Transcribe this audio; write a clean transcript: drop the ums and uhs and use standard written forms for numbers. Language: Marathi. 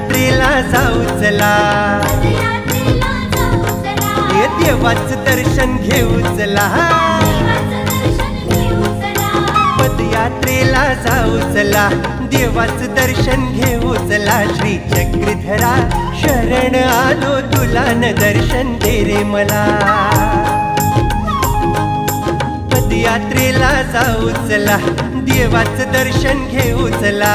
पदयात्रेला जाऊ चला, हे देवाचं दर्शन घेऊ चला, पदयात्रेला जाऊ चला, देवाचं दर्शन घेऊ चला. श्री चक्रधरा शरण आलो तुला, न दर्शन दे रे मला. पदयात्रेला जाऊ चला, देवाचं दर्शन घेऊ चला.